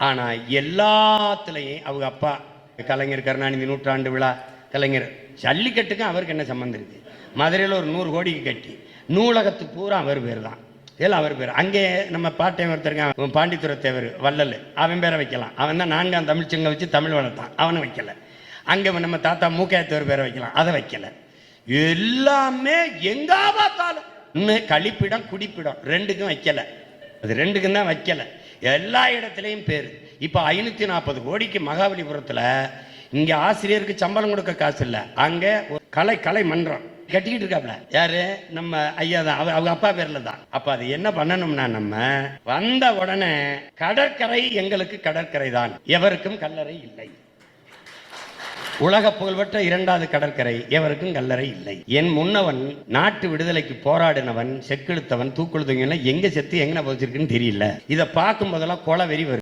ஆனால் எல்லாத்துலேயும் அவங்க அப்பா கலைஞர் கருணாநிதி நூற்றாண்டு விழா கலைஞர் ஜல்லிக்கட்டுக்கும் அவருக்கு என்ன சம்மந்தம் இருக்குது? மதுரையில் ஒரு 100 கோடிக்கு கட்டி நூலகத்துக்கு பூரா அவர் பேர் தான், இதெல்லாம் அவர் பேர். அங்கே நம்ம பாட்டையும் ஒருத்தருக்கான் பாண்டித்துறை தேவர் வள்ளல், அவன் பேரை வைக்கலாம். அவன் தான் 4ஆம் தமிழ்ச்சங்க வச்சு தமிழ் வளர்த்தான், அவனை வைக்கலை. அங்கே நம்ம தாத்தா மூக்கையத்தவர் பேரை வைக்கலாம், அதை வைக்கலை. எல்லாமே எங்கா பார்த்தாலும் இன்னும் கழிப்பிடம் குடிப்பிடம் ரெண்டுக்கும் வைக்கலை, அது ரெண்டுக்கும் தான் வைக்கலை. எல்லா இடத்துலையும் பேர். இப்போ 540 கோடிக்கு மகாபலிபுரத்தில் இங்கே ஆசிரியருக்கு சம்பளம் கொடுக்க காசு இல்லை, அங்கே கலை மன்றம் கட்டிக்கிட்டு இருக்காப்ல. யாரு? நம்ம ஐயா தான், அவங்க அப்பா பேர்ல தான். அப்ப அது என்ன பண்ணணும்னா, நம்ம வந்த உடனே கடற்கரை எங்களுக்கு கடற்கரை தான், எவருக்கும் கல்லறை இல்லை. உலக புகழ்பெற்ற 2வது கடற்கரை, எவருக்கும் கல்லறை இல்லை. என் முன்னவன் நாட்டு விடுதலைக்கு போராடினவன், செக்கெழுத்தவன், தூக்குழுத்தவன் எங்க செத்து எங்க போச்சிருக்குன்னு தெரியல. இதை பார்க்கும் போதெல்லாம் கொலை வெறி வரும்.